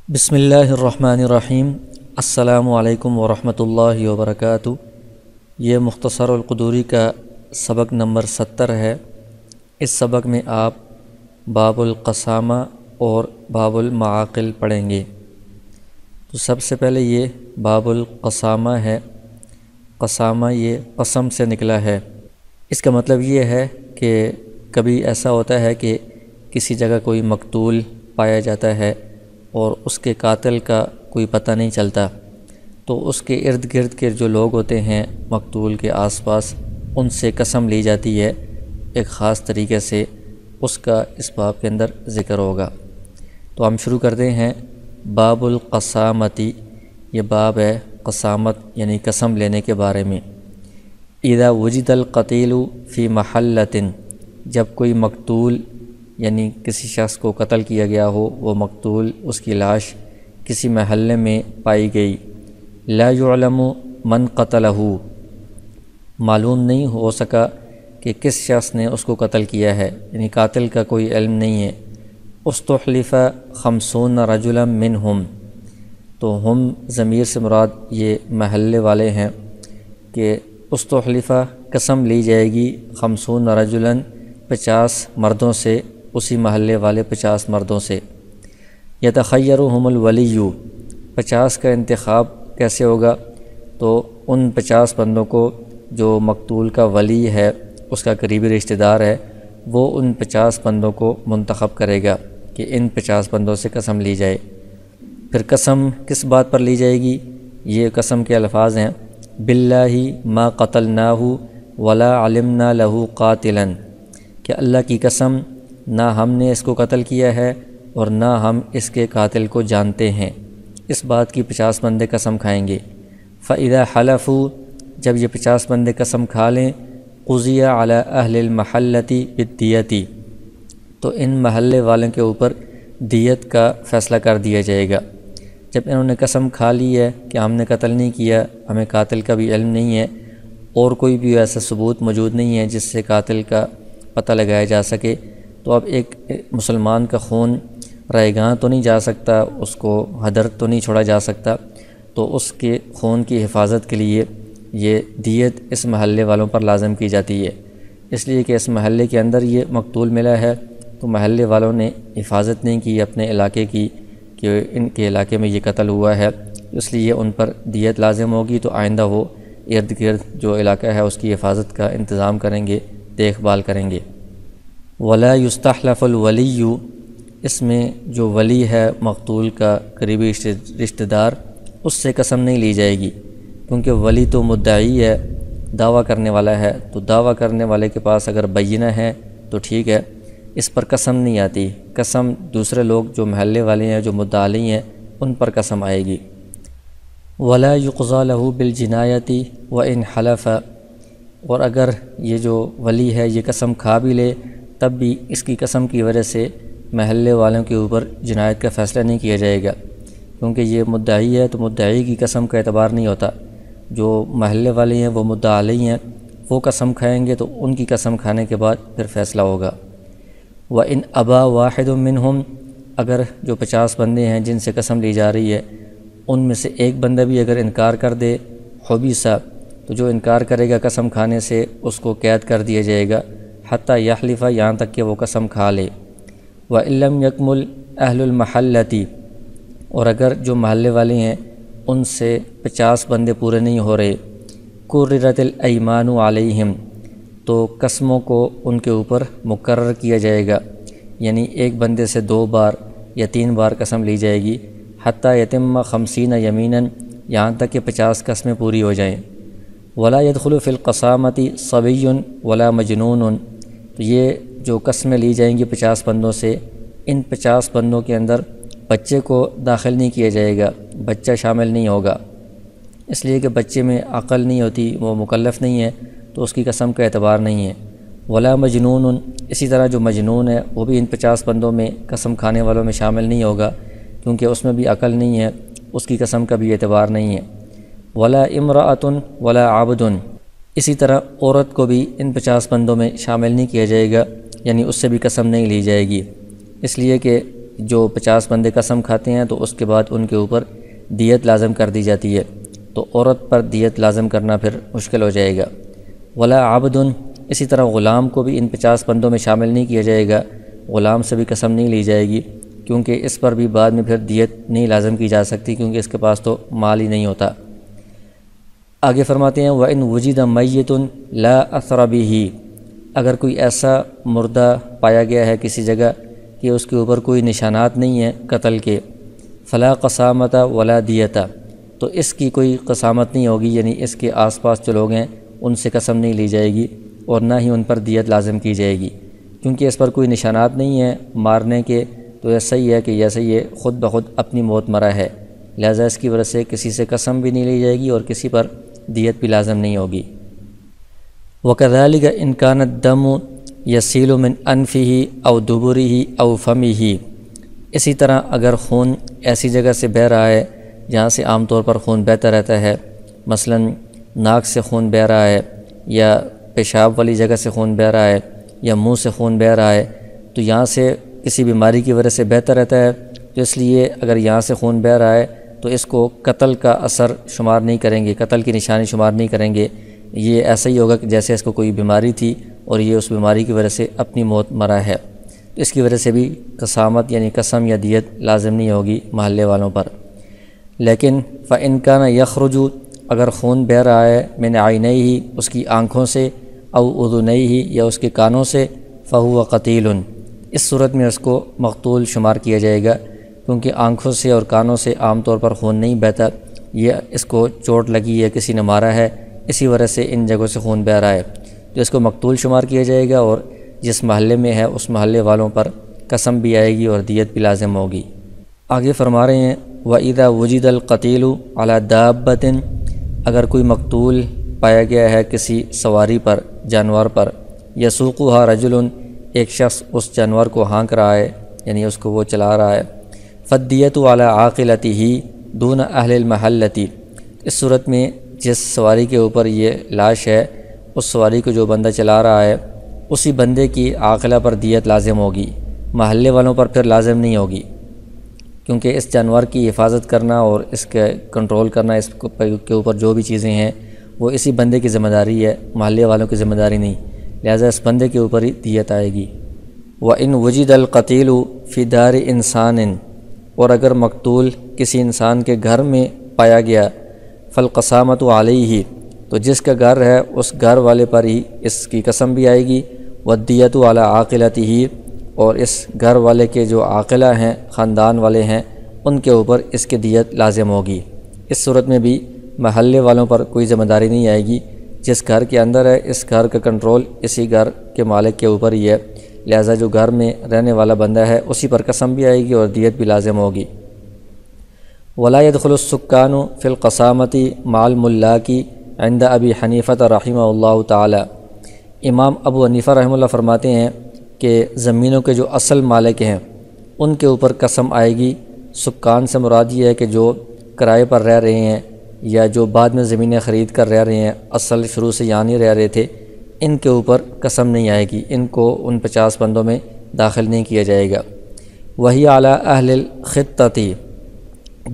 بسم اللہ الرحمن الرحیم۔ السلام علیکم ورحمۃ اللہ وبرکاتہ۔ یہ مختصر القدوری کا سبق نمبر 70 ہے۔ اس سبق میں آپ باب القسامہ اور باب المعاقل پڑھیں گے۔ تو سب سے پہلے یہ باب القسامہ ہے۔ قسامہ یہ قسم سے نکلا ہے۔ اس کا مطلب یہ ہے کہ کبھی ایسا ہوتا ہے کہ کسی جگہ کوئی مقتول پایا جاتا ہے اور اس کے قاتل کا کوئی پتہ نہیں چلتا، تو اس کے ارد گرد کے جو لوگ ہوتے ہیں مقتول کے آس پاس، ان سے قسم لی جاتی ہے ایک خاص طریقے سے۔ اس کا اس باب کے اندر ذکر ہوگا۔ تو ہم شروع کرتے ہیں باب القسامتی۔ یہ باب ہے قسامت یعنی قسم لینے کے بارے میں۔ اذا وجد القتیل فی محلۃ، جب کوئی مقتول یعنی کسی شخص کو قتل کیا گیا ہو، وہ مقتول اس کی لاش کسی محلے میں پائی گئی، لا یعلم من قتلہ، معلوم نہیں ہو سکا کہ کس شخص نے اس کو قتل کیا ہے، یعنی قاتل کا کوئی علم نہیں ہے۔ استحلف 50 رجلا منہم، تو ہم ضمیر سے مراد یہ محلے والے ہیں کہ استحلف قسم لی جائے گی 50 رجلا، 50 مردوں سے، اسی محلے والے 50 مردوں سے۔ یتخیرہم الولی، 50 کا انتخاب کیسے ہوگا؟ تو ان 50 بندوں کو جو مقتول کا ولی ہے، اس کا قریبی رشتہ دار ہے، وہ ان 50 بندوں کو منتخب کرے گا کہ ان 50 بندوں سے قسم لی جائے۔ پھر قسم کس بات پر لی جائے گی؟ یہ قسم کے الفاظ ہیں باللہ ما قتلناہ ولا علمنا لہ قاتلا، کہ اللہ کی قسم نہ ہم نے اس کو قتل کیا ہے اور نہ ہم اس کے قاتل کو جانتے ہیں۔ اس بات کی 50 بندے قسم کھائیں گے۔ فَإِذَا حَلَفُوا، جب یہ 50 بندے قسم کھا لیں، قُضِيَ عَلَىٰ أَهْلِ الْمَحَلَّةِ بِالدِّيَةِ، تو ان محلے والوں کے اوپر دیت کا فیصلہ کر دیا جائے گا۔ جب انہوں نے قسم کھا لی ہے کہ ہم نے قتل نہیں کیا، ہمیں قاتل کا بھی علم نہیں ہے، اور کوئی بھی ایسا ثبوت موجود نہیں ہے جس سے قاتل کا پتہ لگایا جا سکے، تو اب ایک مسلمان کا خون رائے گاں تو نہیں جا سکتا، اس کو ہدر تو نہیں چھوڑا جا سکتا، تو اس کے خون کی حفاظت کے لیے یہ دیت اس محلے والوں پر لازم کی جاتی ہے، اس لیے کہ اس محلے کے اندر یہ مقتول ملا ہے، تو محلے والوں نے حفاظت نہیں کی اپنے علاقے کی کہ ان کے علاقے میں یہ قتل ہوا ہے، اس لیے ان پر دیت لازم ہوگی، تو آئندہ وہ ارد گرد جو علاقہ ہے اس کی حفاظت کا انتظام کریں گے، دیکھ بھال کریں گے۔ ولا یستحلف الولی، اس میں جو ولی ہے مقتول کا قریبی رشتہ دار، اس سے قسم نہیں لی جائے گی، کیونکہ ولی تو مدعی ہے، دعویٰ کرنے والا ہے، تو دعویٰ کرنے والے کے پاس اگر بینہ ہے تو ٹھیک ہے، اس پر قسم نہیں آتی۔ قسم دوسرے لوگ جو محلے والے ہیں، جو مدعی ہیں، ان پر قسم آئے گی۔ ولا یقضی لہ بالجنایۃ وان حلف، اور اگر یہ جو ولی ہے یہ قسم کھا بھی لے، تب بھی اس کی قسم کی وجہ سے محلے والوں کے اوپر جنایت کا فیصلہ نہیں کیا جائے گا، کیونکہ یہ مدعی ہے، تو مدعی کی قسم کا اعتبار نہیں ہوتا۔ جو محلے والے ہیں وہ مدعی ہیں، وہ قسم کھائیں گے، تو ان کی قسم کھانے کے بعد پھر فیصلہ ہوگا۔ وَإِنْ أَبَى وَاحِدٌ مِّنْهُمْ، اگر جو 50 بندے ہیں جن سے قسم لی جا رہی ہے، ان میں سے ایک بندہ بھی اگر انکار کر دے، حُبِسَ، تو جو انکار کرے گا قسم کھانے سے اس کو قید کر دیا جائے گا، حتیٰ یحلف، یہاں تک کہ وہ قسم کھا لے۔ وَإِن لَّمْ يَكْمُلْ أَهْلُ الْمَحَلَّةِ، اور اگر جو محلے والے ہیں ان سے 50 بندے پورے نہیں ہو رہے، قُرِّرَتِ الْأَيْمَانُ عَلَيْهِمْ، تو قسموں کو ان کے اوپر مقرر کیا جائے گا، یعنی ایک بندے سے 2 بار یا 3 بار قسم لی جائے گی، حتیٰ یتم 50 یمیناً، یہاں تک کہ 50 قسمیں پوری ہو جائیں۔ ولا يدخل فی القسامۃ صبی ولا مجنون، تو یہ جو قسمیں لی جائیں گی 50 بندوں سے، ان 50 بندوں کے اندر بچے کو داخل نہیں کیا جائے گا، بچہ شامل نہیں ہوگا، اس لیے کہ بچے میں عقل نہیں ہوتی، وہ مکلف نہیں ہے، تو اس کی قسم کا اعتبار نہیں ہے۔ ولا مجنون، اسی طرح جو مجنون ہے وہ بھی ان 50 بندوں میں قسم کھانے والوں میں شامل نہیں ہوگا، کیونکہ اس میں بھی عقل نہیں ہے، اس کی قسم کا بھی اعتبار نہیں ہے۔ ولا امرأۃ ولا عبد، اسی طرح عورت کو بھی ان 50 بندوں میں شامل نہیں کیا جائے گا، یعنی اس سے بھی قسم نہیں لی جائے گی، اس لیے کہ جو 50 بندے قسم کھاتے ہیں تو اس کے بعد ان کے اوپر دیت لازم کر دی جاتی ہے، تو عورت پر دیت لازم کرنا پھر مشکل ہو جائے گا۔ ولا عبد، اسی طرح غلام کو بھی ان 50 بندوں میں شامل نہیں کیا جائے گا، غلام سے بھی قسم نہیں لی جائے گی، کیونکہ اس پر بھی بعد میں پھر دیت نہیں لازم کی جا سکتی، کیونکہ اس کے پاس تو مال ہی نہیں ہوتا۔ آگے فرماتے ہیں وَإِنْ وُجِدَ مَيِّتٌ لَا أَثْرَ بِهِ، اگر کوئی ایسا مردہ پایا گیا ہے کسی جگہ کہ اس کے اوپر کوئی نشانات نہیں ہیں قتل کے، فلا قسامت ولا دیت، تو اس کی کوئی قسامت نہیں ہوگی، یعنی اس کے آس پاس جو لوگ ہیں ان سے قسم نہیں لی جائے گی اور نہ ہی ان پر دیت لازم کی جائے گی، کیونکہ اس پر کوئی نشانات نہیں ہیں مارنے کے، تو ایسا ہی ہے کہ جیسے یہ خود بخود اپنی موت مرا ہے، لہذا اس کی وجہ سے کسی سے قسم بھی نہیں لی جائے گی اور کسی پر دیت بھی لازم نہیں ہوگی۔ وَكَذَلِكَ إِنْ كَانَ الدَّمُ يَسِيلُ مِنْ أَنْفِهِ أَوْ دُبُرِهِ أَوْ فَمِهِ، اسی طرح اگر خون ایسی جگہ سے بہہ رہا ہے جہاں سے عام طور پر خون بہتا رہتا ہے، مثلا ناک سے خون بہہ رہا ہے یا پیشاب والی جگہ سے خون بہہ رہا ہے یا منہ سے خون بہہ رہا ہے، تو یہاں سے کسی بیماری کی وجہ سے بہتا رہتا ہے، تو اس لیے اگر یہاں سے خون بہہ رہا ہے تو اس کو قتل کا اثر شمار نہیں کریں گے، قتل کی نشانی شمار نہیں کریں گے، یہ ایسا ہی ہوگا کہ جیسے اس کو کوئی بیماری تھی اور یہ اس بیماری کی وجہ سے اپنی موت مرا ہے، تو اس کی وجہ سے بھی قسامت یعنی قسم یا دیت لازم نہیں ہوگی محلے والوں پر۔ لیکن فَإِنْ كَانَ يَخْرُجُ، اگر خون بہہ رہا ہے مِنْ عَيْنَيْهِ، اس کی آنکھوں سے، او اذنیہ، یا اس کے کانوں سے، فَهُوَ قَتِيلٌ، اس صورت میں اس کو مقتول شمار کیا جائے گا، کیونکہ آنکھوں سے اور کانوں سے عام طور پر خون نہیں بہتا، یہ اس کو چوٹ لگی ہے، کسی نے مارا ہے، اسی وجہ سے ان جگہوں سے خون بہہ رہا ہے، تو اس کو مقتول شمار کیا جائے گا، اور جس محلے میں ہے اس محلے والوں پر قسم بھی آئے گی اور دیت بھی لازم ہوگی۔ آگے فرما رہے ہیں وَإِذَا وُجِدَ الْقَتِيلُ عَلَى دَابَّةٍ، اگر کوئی مقتول پایا گیا ہے کسی سواری پر، جانور پر، يَسُوقُهَا رَجُلٌ، ایک شخص اس جانور کو ہانک رہا ہے یعنی اس کو وہ چلا رہا ہے، فَالدِّيَةُ عَلَى عَاقِلَتِهِ دُونَ أَهْلِ الْمَحَلَّةِ، اس صورت میں جس سواری کے اوپر یہ لاش ہے، اس سواری کو جو بندہ چلا رہا ہے اسی بندے کی عاقلہ پر دیت لازم ہوگی، محلے والوں پر پھر لازم نہیں ہوگی، کیونکہ اس جانور کی حفاظت کرنا اور اس کے کنٹرول کرنا، اس کے اوپر جو بھی چیزیں ہیں وہ اسی بندے کی ذمہ داری ہے، محلے والوں کی ذمہ داری نہیں، لہذا اس بندے کے اوپر ہی دیت آئے گی۔ وَإِنْ وُجِدَ الْقَتِيلُ فِي دَارِ إِنسَانٍ، اور اگر مقتول کسی انسان کے گھر میں پایا گیا، فالقسامۃ علیہ، تو جس کا گھر ہے اس گھر والے پر ہی اس کی قسم بھی آئے گی، والدیۃ علی عاقلتہ، اور اس گھر والے کے جو عاقلہ ہیں، خاندان والے ہیں، ان کے اوپر اس کی دیت لازم ہوگی۔ اس صورت میں بھی محلے والوں پر کوئی ذمہ داری نہیں آئے گی، جس گھر کے اندر ہے اس گھر کا کنٹرول اسی گھر کے مالک کے اوپر ہی ہے، لہذا جو گھر میں رہنے والا بندہ ہے اسی پر قسم بھی آئے گی اور دیت بھی لازم ہوگی۔ ولا يدخل السکان فی القسامۃ مع الملاک عند ابی حنیفہ رحمہ اللہ تعالی، امام ابو حنیفہ رحمہ اللہ فرماتے ہیں کہ زمینوں کے جو اصل مالک ہیں ان کے اوپر قسم آئے گی، سکان سے مراد یہ ہے کہ جو کرائے پر رہ رہے ہیں یا جو بعد میں زمینیں خرید کر رہ رہے ہیں، اصل شروع سے یہاں نہیں رہ رہے تھے، ان کے اوپر قسم نہیں آئے گی، ان کو ان 50 بندوں میں داخل نہیں کیا جائے گا۔ وہی اعلیٰ اہل الخطۃ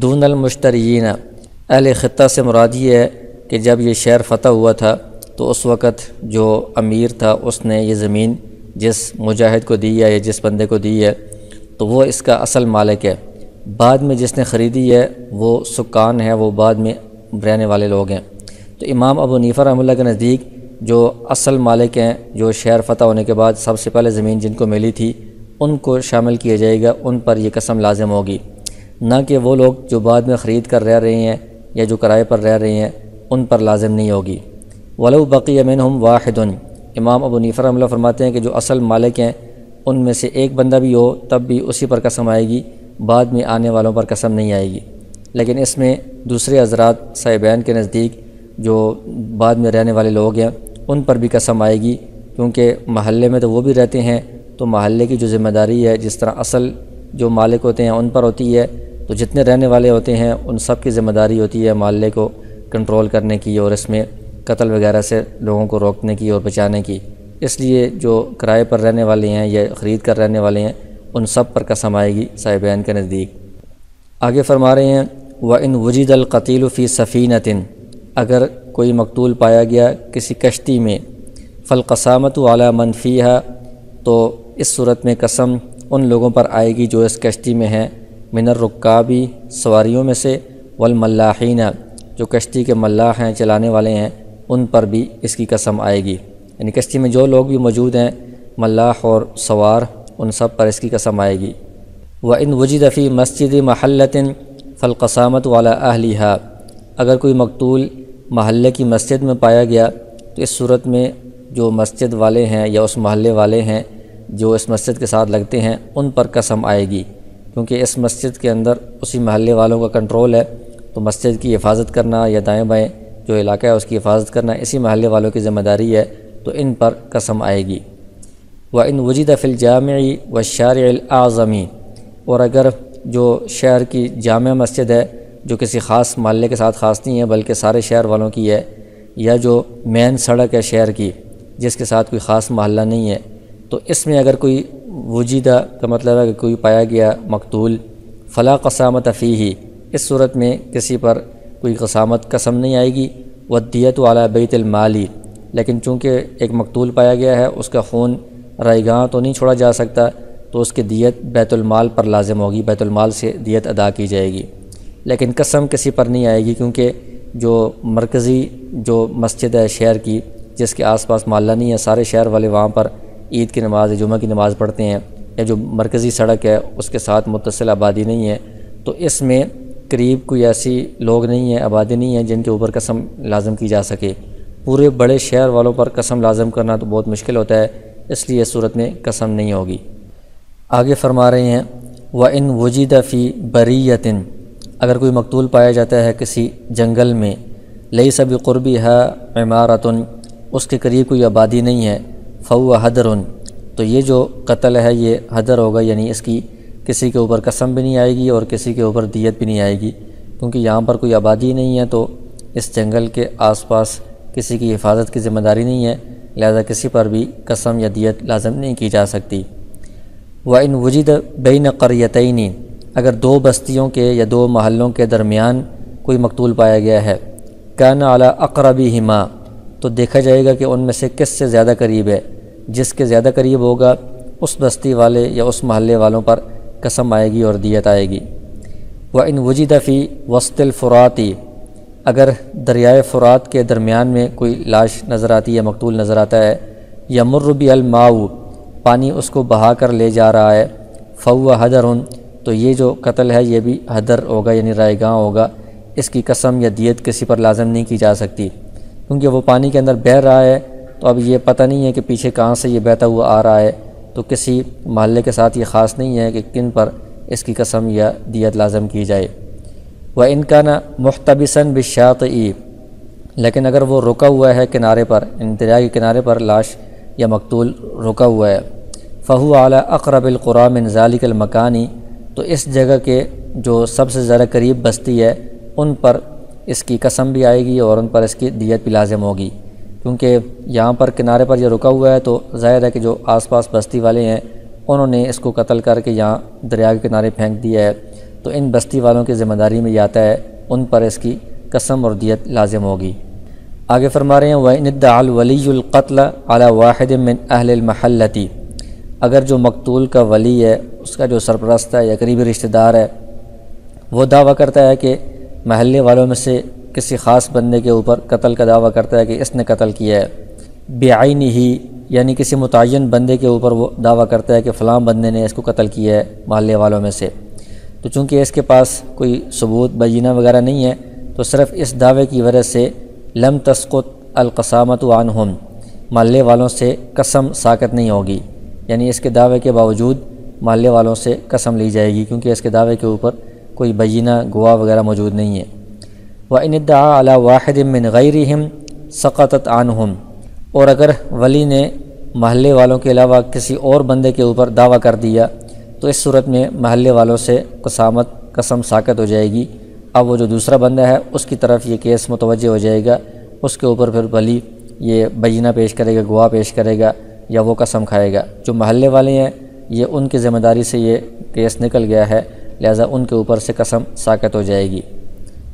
دون المشترین، اہل خطہ سے مراد یہ ہے کہ جب یہ شہر فتح ہوا تھا تو اس وقت جو امیر تھا اس نے یہ زمین جس مجاہد کو دی ہے یا جس بندے کو دی ہے تو وہ اس کا اصل مالک ہے، بعد میں جس نے خریدی ہے وہ سکان ہے، وہ بعد میں رہنے والے لوگ ہیں۔ تو امام ابو حنیفہ رحمہ اللہ کے نزدیک جو اصل مالک ہیں، جو شہر فتح ہونے کے بعد سب سے پہلے زمین جن کو ملی تھی ان کو شامل کیا جائے گا، ان پر یہ قسم لازم ہوگی، نہ کہ وہ لوگ جو بعد میں خرید کر رہ رہے ہیں یا جو کرائے پر رہ رہے ہیں ان پر لازم نہیں ہوگی۔ ولو بقی منہم واحد، امام ابو حنیفہ رحمہ اللہ فرماتے ہیں کہ جو اصل مالک ہیں ان میں سے ایک بندہ بھی ہو تب بھی اسی پر قسم آئے گی، بعد میں آنے والوں پر قسم نہیں آئے گی۔ لیکن اس میں دوسرے حضرات صاحبین کے نزدیک جو بعد میں رہنے والے لوگ ہیں ان پر بھی قسم آئے گی، کیونکہ محلے میں تو وہ بھی رہتے ہیں، تو محلے کی جو ذمہ داری ہے جس طرح اصل جو مالک ہوتے ہیں ان پر ہوتی ہے، تو جتنے رہنے والے ہوتے ہیں ان سب کی ذمہ داری ہوتی ہے محلے کو کنٹرول کرنے کی اور اس میں قتل وغیرہ سے لوگوں کو روکنے کی اور بچانے کی۔ اس لیے جو کرائے پر رہنے والے ہیں یا خرید کر رہنے والے ہیں ان سب پر قسم آئے گی صاحبین کے نزدیک۔ آگے فرما رہے ہیں وَإِنْ وُجِدَ الْقَتِيلُ فِي سَفِينَةٍ، اگر کوئی مقتول پایا گیا کسی کشتی میں، فَالْقَسَامَةُ عَلَى مَنْ فِيهَا، تو اس صورت میں قسم ان لوگوں پر آئے گی جو اس کشتی میں ہیں، من الرکابی سواریوں میں سے، والملاحین جو کشتی کے ملاح ہیں چلانے والے ہیں ان پر بھی اس کی قسم آئے گی، یعنی کشتی میں جو لوگ بھی موجود ہیں ملاح اور سوار ان سب پر اس کی قسم آئے گی۔ وَإِنْ وُجِدَ فِي مَسْجِدِ مَحَلَّةٍ فَالْقَسَامَةُ عَلَى أَهْلِهَا، اگر کوئی مقتول محلے کی مسجد میں پایا گیا تو اس صورت میں جو مسجد والے ہیں یا اس محلے والے ہیں جو اس مسجد کے ساتھ لگتے ہیں ان پر قسم آئے گی، کیونکہ اس مسجد کے اندر اسی محلے والوں کا کنٹرول ہے، تو مسجد کی حفاظت کرنا یا دائیں بائیں جو علاقہ ہے اس کی حفاظت کرنا اسی محلے والوں کی ذمہ داری ہے، تو ان پر قسم آئے گی۔ وَإِنْ وُجِدَ فِي الْجَامِعِ وَالشَّارِعِ الْأَعْظَمِ، اور اگر جو شہر کی جامع مسجد ہے جو کسی خاص محلے کے ساتھ خاص نہیں ہے بلکہ سارے شہر والوں کی ہے، یا جو مین سڑک ہے شہر کی جس کے ساتھ کوئی خاص محلہ نہیں ہے، تو اس میں اگر کوئی وجیدہ کا مطلب ہے کہ کوئی پایا گیا مقتول، فلا قسامت فیہ، اس صورت میں کسی پر کوئی قسم نہیں آئے گی، والدیۃ علی بیت المالی، لیکن چونکہ ایک مقتول پایا گیا ہے اس کا خون رائے گاں تو نہیں چھوڑا جا سکتا، تو اس کی دیت بیت المال پر لازم ہوگی، بیت المال سے دیت ادا کی جائے گی، لیکن قسم کسی پر نہیں آئے گی، کیونکہ جو مرکزی جو مسجد ہے شہر کی جس کے آس پاس محلہ نہیں ہے، سارے شہر والے وہاں پر عید کی نماز جمعہ کی نماز پڑھتے ہیں، یا جو مرکزی سڑک ہے اس کے ساتھ متصل آبادی نہیں ہے، تو اس میں قریب کوئی ایسی لوگ نہیں ہیں، آبادی نہیں ہے جن کے اوپر قسم لازم کی جا سکے۔ پورے بڑے شہر والوں پر قسم لازم کرنا تو بہت مشکل ہوتا ہے، اس لیے اس صورت میں قسم نہیں ہوگی۔ آگے فرما رہے ہیں وَإِنْ وُجِدَ فِي بَرِيَّةٍ، اگر کوئی مقتول پایا جاتا ہے کسی جنگل میں، لَيْسَ بِقُرْبِهَا عِمَارَةٌ، اس کے قریب کوئی آبادی نہیں ہے، فَهُوَ حَدْرٌ، تو یہ جو قتل ہے یہ حدر ہوگا، یعنی اس کی کسی کے اوپر قسم بھی نہیں آئے گی اور کسی کے اوپر دیت بھی نہیں آئے گی، کیونکہ یہاں پر کوئی آبادی نہیں ہے، تو اس جنگل کے آس پاس کسی کی حفاظت کی ذمہ داری نہیں ہے، لہذا کسی پر بھی قسم یا دیت لازم نہیں کی جا سکتی۔ وَإِنْ وُجِدَ بَيْنَ قَرْيَتَيْنِ، اگر دو بستیوں کے یا دو محلوں کے درمیان کوئی مقتول پایا گیا ہے، كَانَ عَلَىٰ أَقْرَبِهِمَا، تو دیکھا جائے گا کہ ان میں سے کس سے زیادہ قریب ہے، جس کے زیادہ قریب ہوگا اس بستی والے یا اس محلے والوں پر قسم آئے گی اور دیت آئے گی۔ وَإِنْ وُجِدَ فِي وسط الفرات، اگر دریائے فرات کے درمیان میں کوئی لاش نظر آتی ہے، مقتول نظر آتا ہے، یمر بها الماء، پانی اس کو بہا کر لے جا رہا ہے، فَهُوَ حَدَرٌ، تو یہ جو قتل ہے یہ بھی حدر ہوگا، یعنی رائے گاں ہوگا، اس کی قسم یا دیت کسی پر لازم نہیں کی جا سکتی، کیونکہ وہ پانی کے اندر بہہ رہا ہے، تو اب یہ پتہ نہیں ہے کہ پیچھے کہاں سے یہ بہتا ہوا آ رہا ہے، تو کسی محلے کے ساتھ یہ خاص نہیں ہے کہ کن پر اس کی قسم یا دیت لازم کی جائے۔ وَإِنْ كَانَ مُحْتَبِسًا بِالشَّاطِئِ، لیکن اگر وہ رکا ہوا ہے کنارے پر، دریا کے کنارے پر لاش یا مقتول رکا ہوا ہے، فَهُوَ عَلَىٰ أَقْرَبِ الْقُرَىٰ مِنْ ذَلِكَ الْمَكَانِ، تو اس جگہ کے جو سب سے زیادہ قریب بستی ہے ان پر اس کی قسم بھی آئے گی اور ان پر اس کی دیت بھی لازم ہوگی، کیونکہ یہاں پر کنارے پر یہ رکا ہوا ہے، تو ظاہر ہے کہ جو آس پاس بستی والے ہیں انہوں نے اس کو قتل کر کے یہاں دریا کے کنارے پھینک دیا ہے، تو ان بستی والوں کی ذمہ داری میں یہ آتا ہے، ان پر اس کی قسم اور دیت لازم ہوگی۔ آگے فرما رہے ہیں وَإِنِ ادَّعَى الْوَلِيُّ الْقَتْلَ عَلَىٰ وَاحِدٍ مِّنْ أَهْلِ الْمَحَلَّةِ، اگر جو مقتول کا ولی ہے، اس کا جو سرپرست ہے یا قریبی رشتہ دار ہے، وہ دعویٰ کرتا ہے کہ محلے والوں میں سے کسی خاص بندے کے اوپر قتل کا دعویٰ کرتا ہے کہ اس نے قتل کیا ہے، بِعَيْنِهِ، یعنی کسی متعین بندے کے اوپر وہ دعویٰ کرتا ہے کہ فلاں بندے نے اس کو قتل کیا ہے محلے والوں میں سے، تو چونکہ اس کے پاس کوئی ثبوت بینہ وغیرہ نہیں ہے، تو صرف اس دعوے کی وجہ سے لم تسقط القسامۃ عنہم، محلے والوں سے قسم ساقط نہیں ہوگی، یعنی اس کے دعوے کے باوجود محلے والوں سے قسم لی جائے گی، کیونکہ اس کے دعوے کے اوپر کوئی بینہ گواہ وغیرہ موجود نہیں ہے۔ وَإِنِ ادَّعَىٰ عَلَىٰ وَاحِدٍ مِّنْ غَيْرِهِمْ سَقَطَتْ عَنْهُمْ، اور اگر ولی نے محلے والوں کے علاوہ کسی اور بندے کے اوپر دعویٰ کر دیا تو اس صورت میں محلے والوں سے قسم ساقط ہو جائے گی، اب وہ جو دوسرا بندہ ہے اس کی طرف یہ کیس متوجہ ہو جائے گا، اس کے اوپر پھر ولی یہ بینہ پیش کرے گا، گواہ پیش کرے گا، یا وہ قسم کھائے گا۔ جو محلے والے ہیں یہ ان کی ذمہ داری سے یہ کیس نکل گیا ہے، لہذا ان کے اوپر سے قسم ساقط ہو جائے گی۔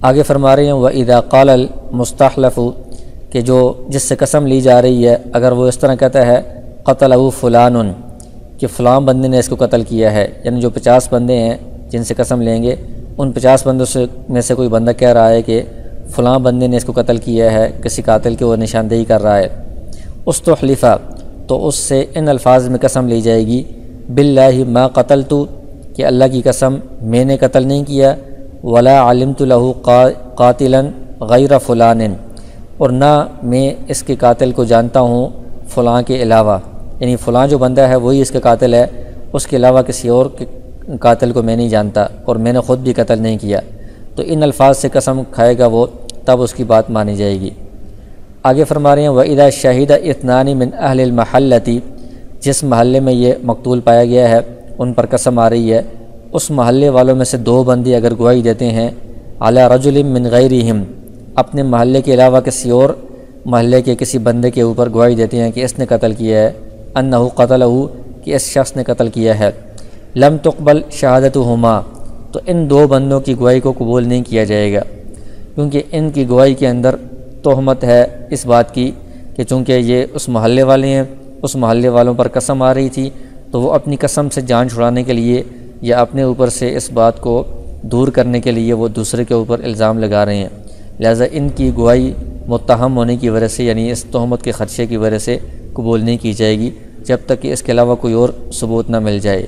آگے فرما رہے ہیں وَإِذَا قَالَ الْمُسْتَحْلَفُ کہ جو جس سے قسم لی جا رہی ہے اگر وہ اس طرح کہتا ہے قتلہ فلان کہ فلاں بندے نے اس کو قتل کیا ہے، یعنی جو 50 بندے ہیں جن سے قسم لیں گے ان 50 بندوں میں سے کوئی بندہ کہہ رہا ہے کہ فلاں بندے نے اس کو قتل کیا ہے، کسی قاتل کی وہ نشاندہی کر رہا ہے، استحلفہ تو اس سے ان الفاظ میں قسم لی جائے گی باللہ ما قتلت کہ اللہ کی قسم میں نے قتل نہیں کیا، ولا علمت له قاتلا غیر فلان اور نہ میں اس کے قاتل کو جانتا ہوں فلاں کے علاوہ، یعنی فلاں جو بندہ ہے وہی اس کا قاتل ہے، اس کے علاوہ کسی اور کے قاتل کو میں نہیں جانتا اور میں نے خود بھی قتل نہیں کیا، تو ان الفاظ سے قسم کھائے گا وہ، تب اس کی بات مانی جائے گی۔ آگے فرما رہے ہیں وَإِذَا شَهِدَ اثنان من اہل المحلۃ جس محلے میں یہ مقتول پایا گیا ہے ان پر قسم آ رہی ہے، اس محلے والوں میں سے 2 بندے اگر گواہی دیتے ہیں علی رجل من غیرہم اپنے محلے کے علاوہ کسی اور محلے کے کسی بندے کے اوپر گواہی دیتے ہیں کہ اس نے قتل کیا ہے، انہ قتلہ کہ اس شخص نے قتل کیا ہے، لم تقبل شہادتہما تو ان 2 بندوں کی گواہی کو قبول نہیں کیا جائے گا، کیونکہ ان کی گواہی کے اندر تہمت ہے اس بات کی کہ چونکہ یہ اس محلے والے ہیں، اس محلے والوں پر قسم آ رہی تھی تو وہ اپنی قسم سے جان چھڑانے کے لیے یا اپنے اوپر سے اس بات کو دور کرنے کے لیے وہ دوسرے کے اوپر الزام لگا رہے ہیں، لہذا ان کی گواہی متہم ہونے کی وجہ سے یعنی اس تہمت کے خدشے کی وجہ سے قبول نہیں کی جائے گی جب تک کہ اس کے علاوہ کوئی اور ثبوت نہ مل جائے۔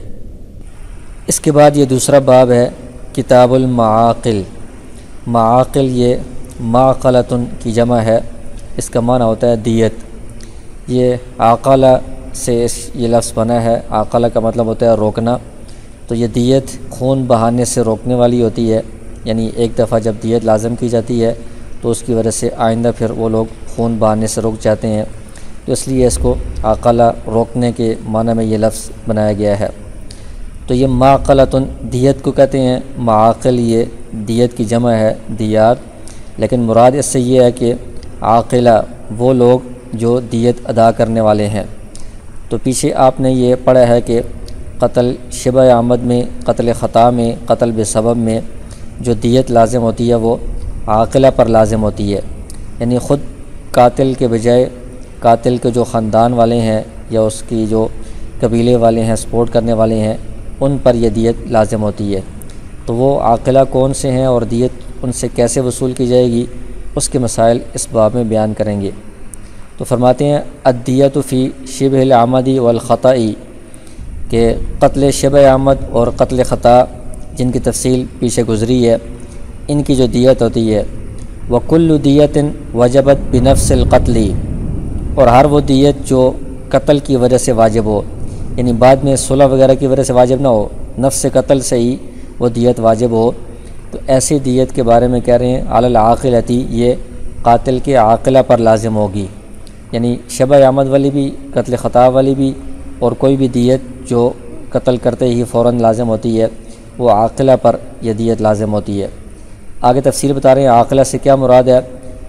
اس کے بعد یہ دوسرا باب ہے کتاب المعاقل۔ معاقل یہ معقلۃ کی جمع ہے، اس کا معنی ہوتا ہے دیت۔ یہ عاقلہ سے یہ لفظ بنا ہے، عاقلہ کا مطلب ہوتا ہے روکنا، تو یہ دیت خون بہانے سے روکنے والی ہوتی ہے، یعنی ایک دفعہ جب دیت لازم کی جاتی ہے تو اس کی وجہ سے آئندہ پھر وہ لوگ خون بہانے سے رک جاتے ہیں، تو اس لیے اس کو عاقلہ روکنے کے معنی میں یہ لفظ بنایا گیا ہے۔ تو یہ معقلۃ دیت کو کہتے ہیں، معاقل یہ دیت کی جمع ہے دیات، لیکن مراد اس سے یہ ہے کہ عاقلہ وہ لوگ جو دیت ادا کرنے والے ہیں۔ تو پیچھے آپ نے یہ پڑھا ہے کہ قتل شبہ عمد میں، قتل خطا میں، قتل بسبب میں جو دیت لازم ہوتی ہے وہ عاقلہ پر لازم ہوتی ہے، یعنی خود قاتل کے بجائے قاتل کے جو خاندان والے ہیں یا اس کی جو قبیلے والے ہیں سپورٹ کرنے والے ہیں ان پر یہ دیت لازم ہوتی ہے۔ تو وہ عاقلہ کون سے ہیں اور دیت ان سے کیسے وصول کی جائے گی اس کے مسائل اس باب میں بیان کریں گے۔ تو فرماتے ہیں الدیۃ فی شبہ العمد والخطأ کہ قتل شبہ عمد اور قتل خطا جن کی تفصیل پیچھے گزری ہے ان کی جو دیت ہوتی ہے وَكُلُّ دِيَةٍ وَجَبَتْ بِنَفْسِ الْقَتْلِ اور ہر وہ دیت جو قتل کی وجہ سے واجب ہو، یعنی بعد میں صلح وغیرہ کی وجہ سے واجب نہ ہو، نفس قتل سے ہی وہ دیت واجب ہو، تو ایسی دیت کے بارے میں کہہ رہے ہیں علی العاقلۃ یہ قاتل کے عاقلہ پر لازم ہوگی، یعنی شبہ عمد والی بھی، قتل خطا والی بھی، اور کوئی بھی دیت جو قتل کرتے ہی فوراً لازم ہوتی ہے وہ عاقلہ پر یہ دیت لازم ہوتی ہے۔ آگے تفصیل بتا رہے ہیں عاقلہ سے کیا مراد ہے،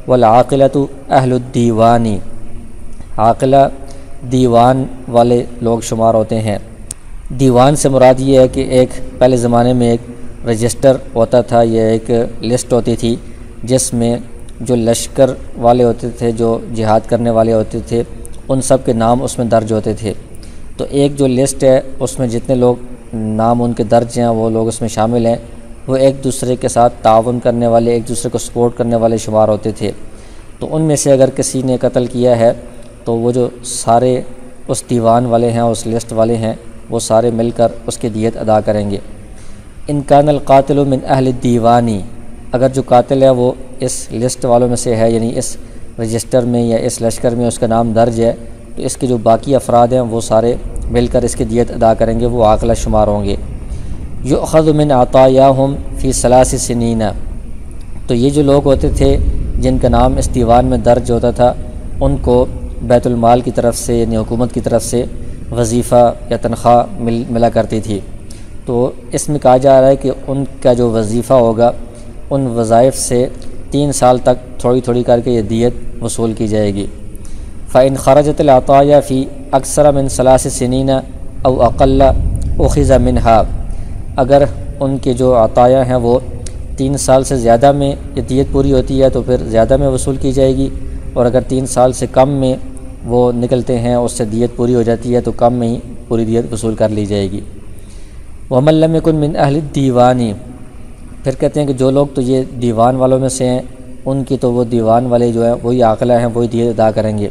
والعاقلۃ اہل الدیوان، عاقلہ دیوان والے لوگ شمار ہوتے ہیں۔ دیوان سے مراد یہ ہے کہ ایک پہلے زمانے میں ایک رجسٹر ہوتا تھا، یہ ایک لسٹ ہوتی تھی جس میں جو لشکر والے ہوتے تھے، جو جہاد کرنے والے ہوتے تھے، ان سب کے نام اس میں درج ہوتے تھے۔ تو ایک جو لسٹ ہے اس میں جتنے لوگ نام ان کے درج ہیں وہ لوگ اس میں شامل ہیں، وہ ایک دوسرے کے ساتھ تعاون کرنے والے، ایک دوسرے کو سپورٹ کرنے والے شمار ہوتے تھے۔ تو ان میں سے اگر کسی نے قتل کیا ہے تو وہ جو سارے اس دیوان والے ہیں، اس لسٹ والے ہیں، وہ سارے مل کر اس کی دیت ادا کریں گے۔ ان کان القاتل من اہل الدیوانی اگر جو قاتل ہے وہ اس لسٹ والوں میں سے ہے، یعنی اس رجسٹر میں یا اس لشکر میں اس کا نام درج ہے، تو اس کے جو باقی افراد ہیں وہ سارے مل کر اس کی دیت ادا کریں گے، وہ عاقلہ شمار ہوں گے۔ یؤخذ من عطایاہم فی 3 سنین تو یہ جو لوگ ہوتے تھے جن کا نام اس دیوان میں درج ہوتا تھا ان کو بیت المال کی طرف سے یعنی حکومت کی طرف سے وظیفہ یا تنخواہ ملا کرتی تھی، تو اس میں کہا جا رہا ہے کہ ان کا جو وظیفہ ہوگا ان وظائف سے 3 سال تک تھوڑی تھوڑی کر کے یہ دیت وصول کی جائے گی۔ فَإِنْ خَرَجَتِ الْعَطَایَا فِي أَكْثَرَ مِنْ 3 سنین او اقل اخذ منہا، اگر ان کے جو عطایا ہیں وہ 3 سال سے زیادہ میں یہ دیت پوری ہوتی ہے تو پھر زیادہ میں وصول کی جائے گی، اور اگر 3 سال سے کم میں وہ نکلتے ہیں اس سے دیت پوری ہو جاتی ہے تو کم میں ہی پوری دیت وصول کر لی جائے گی۔ وَمَن لَّمْ يَكُن مِّنْ أَهْلِ الدِّيوَانِ، پھر کہتے ہیں کہ جو لوگ تو یہ دیوان والوں میں سے ہیں ان کی تو وہ دیوان والے جو ہیں وہی عاقلہ ہیں، وہی دیت ادا کریں گے،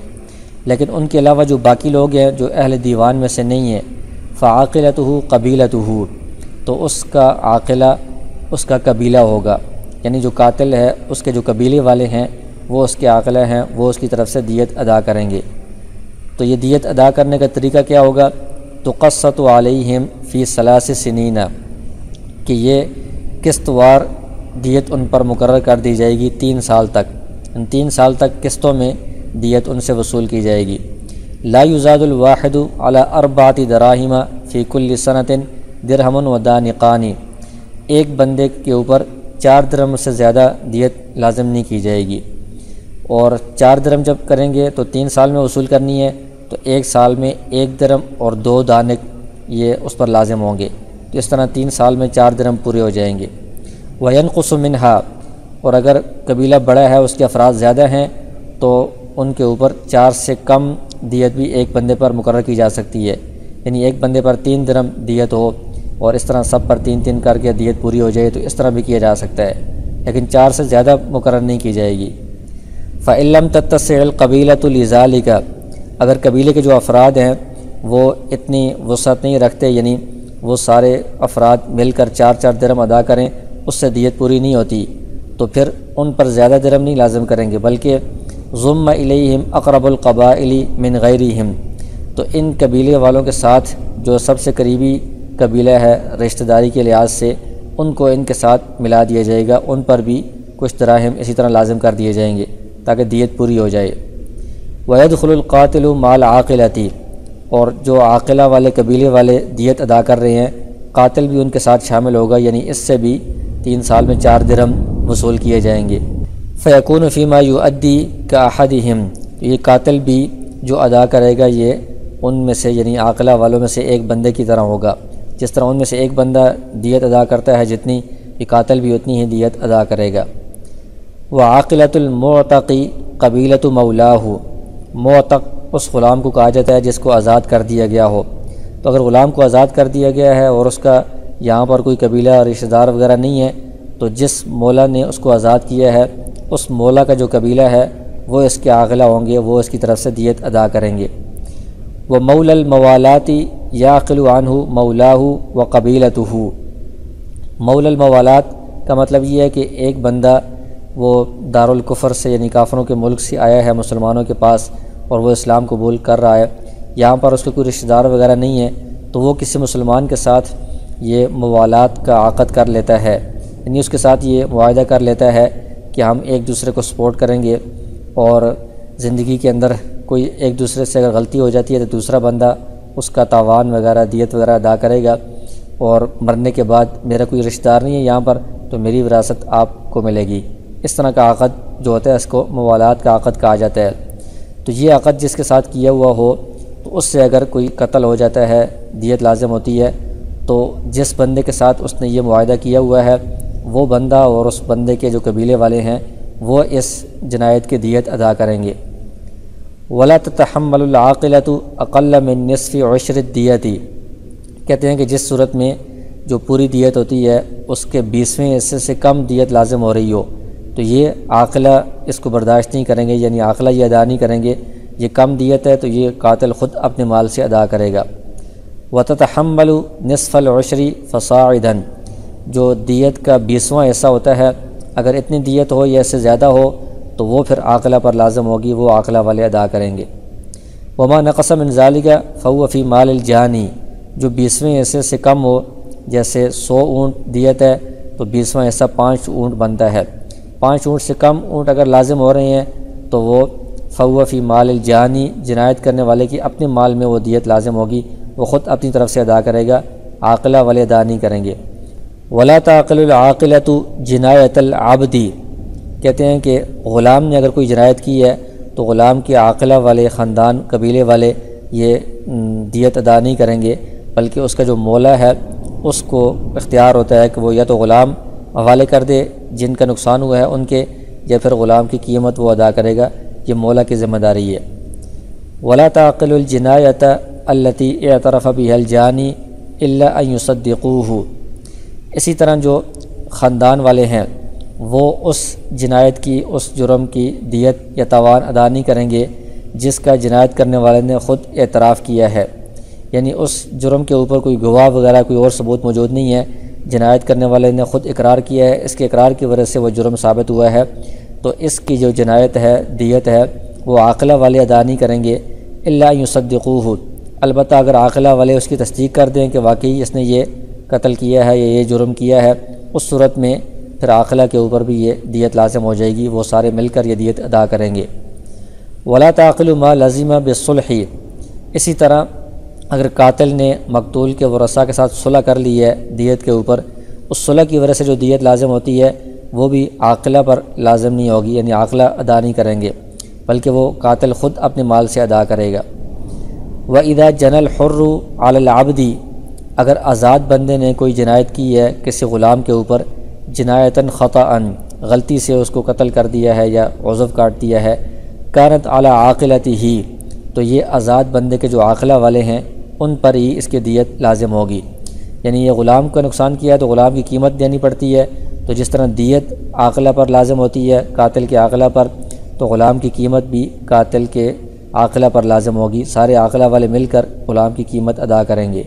لیکن ان کے علاوہ جو باقی لوگ ہیں جو اہل دیوان میں سے نہیں ہیں، فَعَاقِلَتُهُ قَبِيلَتُهُ، تو اس کا عاقلہ اس کا قبیلہ ہوگا، یعنی جو قاتل ہے اس کے جو قبیلے والے ہیں وہ اس کے عاقلہ ہیں، وہ اس کی طرف سے دیت ادا کریں گے۔ تو یہ دیت ادا کرنے کا طریقہ کیا ہوگا؟ تُقَسَّطُ عَلَيْهِمْ فِي 3 سِنِينَ، کہ یہ قسط وار دیت ان پر مقرر کر دی جائے گی 3 سال تک، ان 3 سال تک قسطوں میں دیت ان سے وصول کی جائے گی۔ لا يزاد الواحد على 4 دراہم فی کل سنۃ درہم ودانقان، ایک بندے کے اوپر 4 درہم سے زیادہ دیت لازم نہیں کی جائے گی، اور 4 درہم جب کریں گے تو 3 سال میں وصول کرنی ہے تو 1 سال میں 1 درہم اور 2 دانق یہ اس پر لازم ہوں گے، تو اس طرح 3 سال میں 4 درہم پورے ہو جائیں گے۔ وَيَنْقُصُ مِنْهَا، اور اگر قبیلہ بڑا ہے اس کے افراد زیادہ ہیں تو ان کے اوپر 4 سے کم دیت بھی ایک بندے پر مقرر کی جا سکتی ہے، یعنی ایک بندے پر 3 درہم دیت ہو اور اس طرح سب پر 3 کر کے دیت پوری ہو جائے تو اس طرح بھی کیا جا سکتا ہے، لیکن 4 سے زیادہ مقرر نہیں کی جائے گی۔ فَإِن لَّمْ تَتَّسِعِ الْقَبِيلَةُ لِذَلِكَ، اگر قبیلے کے جو افراد ہیں وہ اتنی وسعت نہیں رکھتے، یعنی وہ سارے افراد مل کر 4 درہم ادا کریں، اس سے دیت پوری نہیں ہوتی، تو پھر ان پر زیادہ درہم نہیں لازم کریں گے، بلکہ ضم الیہم اقرب القبائل من غیرہم، تو ان قبیلے والوں کے ساتھ جو سب سے قریبی قبیلہ ہے رشتہ داری کے لحاظ سے ان کو ان کے ساتھ ملا دیا جائے گا، ان پر بھی کچھ دراہم اسی طرح لازم کر دیے جائیں گے تاکہ دیت پوری ہو جائے۔ وَيَدْخُلُ الْقَاتِلُ مَعَ الْعَاقِلَةِ، اور جو عاقلہ والے قبیلے والے دیت ادا کر رہے ہیں قاتل بھی ان کے ساتھ شامل ہوگا، یعنی اس سے بھی 3 سال میں 4 درہم وصول کیے جائیں گے۔ فَيَكُونُ فِي مَا يُؤَدِّي كَأَحَدِهِمْ، تو یہ قاتل بھی جو ادا کرے گا یہ ان میں سے یعنی عاقلہ والوں میں سے ایک بندے کی طرح ہوگا، جس طرح ان میں سے ایک بندہ دیت ادا کرتا ہے جتنی، یہ قاتل بھی اتنی ہی دیت ادا کرے گا۔ وَعَاقِلَةُ الْمُعْتَقِ قَبِيلَةُ مَوْلَاهُ، معتق اس غلام کو کہا جاتا ہے جس کو آزاد کر دیا گیا ہو، تو اگر غلام کو آزاد کر دیا گیا ہے اور اس کا یہاں پر کوئی قبیلہ رشتہ دار وغیرہ نہیں ہے تو جس مولا نے اس کو آزاد کیا ہے اس مولا کا جو قبیلہ ہے وہ اس کے عاقلہ ہوں گے، وہ اس کی طرف سے دیت ادا کریں گے۔ وَمَوْلَى الْمَوَالَاتِ يَعْقِلُ عَنْهُ مَوْلَاهُ وَقَبِيلَتُهُ، مولا الموالات کا مطلب یہ ہے کہ ایک بندہ وہ دارالکفر سے یعنی کافروں کے ملک سے آیا ہے مسلمانوں کے پاس اور وہ اسلام قبول کر رہا ہے، یہاں پر اس کے کوئی رشتہ دار وغیرہ نہیں ہے تو وہ کسی مسلمان کے ساتھ یہ موالات کا عقد کر لیتا ہے، یعنی اس کے ساتھ یہ معاہدہ کر لیتا ہے کہ ہم ایک دوسرے کو سپورٹ کریں گے، اور زندگی کے اندر کوئی ایک دوسرے سے اگر غلطی ہو جاتی ہے تو دوسرا بندہ اس کا تاوان وغیرہ دیت وغیرہ ادا کرے گا، اور مرنے کے بعد میرا کوئی رشتہ دار نہیں ہے یہاں پر تو میری وراثت آپ کو ملے گی۔ اس طرح کا عقد جو ہوتا ہے اس کو موالات کا عقد کہا جاتا ہے۔ تو یہ عقد جس کے ساتھ کیا ہوا ہو تو اس سے اگر کوئی قتل ہو جاتا ہے دیت لازم ہوتی ہے، تو جس بندے کے ساتھ اس نے یہ معاہدہ کیا ہوا ہے وہ بندہ اور اس بندے کے جو قبیلے والے ہیں وہ اس جنایت کی دیت ادا کریں گے۔ وَلَا تَتَحَمَّلُ الْعَاقِلَةُ أَقَلَّ مِن نِّصْفِ عُشْرِ الدِّيَةِ، کہتے ہیں کہ جس صورت میں جو پوری دیت ہوتی ہے اس کے 20ویں حصے سے کم دیت لازم ہو رہی ہو تو یہ عاقلہ اس کو برداشت نہیں کریں گے، یعنی عاقلہ یہ ادا نہیں کریں گے، یہ کم دیت ہے تو یہ قاتل خود اپنے مال سے ادا کرے گا۔ وَتَتَحَمَّلُ نِصْفَ الْعُشْرِ فَصَاعِدًا، جو دیت کا 20واں حصہ ہوتا ہے اگر اتنی دیت ہو یا اس سے زیادہ ہو تو وہ پھر عاقلہ پر لازم ہوگی، وہ عاقلہ والے ادا کریں گے۔ وَمَا نَقَصَ مِن ذَلِكَ فَهُوَ فِي مَالِ الْجَانِ، جو 20ویں حصے سے کم ہو، جیسے 100 اونٹ دیت ہے تو 20واں حصہ 5 اونٹ بنتا ہے، 5 اونٹ سے کم اونٹ اگر لازم ہو رہے ہیں تو وہ فَهُوَ فِي مَالِ الْجَانِ، جنایت کرنے والے کی اپنے مال میں وہ دیت لازم ہوگی، وہ خود اپنی طرف سے ادا کرے گا، عاقلہ والے ادا نہیں کریں گے۔ وَلَا تَعْقِلُ الْعَاقِلَةُ جِنَایَةَ الْعَبْدِ، کہتے ہیں کہ غلام نے اگر کوئی جنایت کی ہے تو غلام کے عاقلہ والے خاندان قبیلے والے یہ دیت ادا نہیں کریں گے، بلکہ اس کا جو مولا ہے اس کو اختیار ہوتا ہے کہ وہ یا تو غلام حوالے کر دے جن کا نقصان ہوا ہے ان کے، یا پھر غلام کی قیمت وہ ادا کرے گا، یہ مولا کی ذمہ داری ہے۔ ولا تعقل الجنایۃ التی اعترف بها الجانی الا ان یصدقوہ، اسی طرح جو خاندان والے ہیں وہ اس جنایت کی، اس جرم کی دیت یا تاوان ادا نہیں کریں گے جس کا جنایت کرنے والے نے خود اعتراف کیا ہے، یعنی اس جرم کے اوپر کوئی گواہ وغیرہ کوئی اور ثبوت موجود نہیں ہے، جنایت کرنے والے نے خود اقرار کیا ہے، اس کے اقرار کی وجہ سے وہ جرم ثابت ہوا ہے، تو اس کی جو جنایت ہے، دیت ہے، وہ عاقلہ والے ادا نہیں کریں گے الا ان یصدقوہ، البتہ اگر عاقلہ والے اس کی تصدیق کر دیں کہ واقعی اس نے یہ قتل کیا ہے یا یہ جرم کیا ہے، اس صورت میں پھر عاقلہ کے اوپر بھی یہ دیت لازم ہو جائے گی، وہ سارے مل کر یہ دیت ادا کریں گے۔ ولا تعقل ما لزم بالصلح، اسی طرح اگر قاتل نے مقتول کے ورثاء کے ساتھ صلح کر لی ہے دیت کے اوپر، اس صلح کی وجہ سے جو دیت لازم ہوتی ہے وہ بھی عاقلہ پر لازم نہیں ہوگی، یعنی عاقلہ ادا نہیں کریں گے، بلکہ وہ قاتل خود اپنے مال سے ادا کرے گا۔ وَإِذَا جَنَى الْحُرُّ عَلَى الْعَبْدِ، اگر آزاد بندے نے کوئی جنایت کی ہے کسی غلام کے اوپر، جنایتاً خطأً، غلطی سے اس کو قتل کر دیا ہے یا عضو کاٹ دیا ہے، كانت علی عاقلتہ، تو یہ آزاد بندے کے جو عاقلہ والے ہیں ان پر ہی اس کی دیت لازم ہوگی، یعنی یہ غلام کا نقصان کیا ہے تو غلام کی قیمت دینی پڑتی ہے، تو جس طرح دیت عاقلہ پر لازم ہوتی ہے قاتل کے عاقلہ پر، تو غلام کی قیمت بھی قاتل کے عاقلہ پر لازم ہوگی، سارے عاقلہ والے مل کر غلام کی قیمت ادا کریں گے۔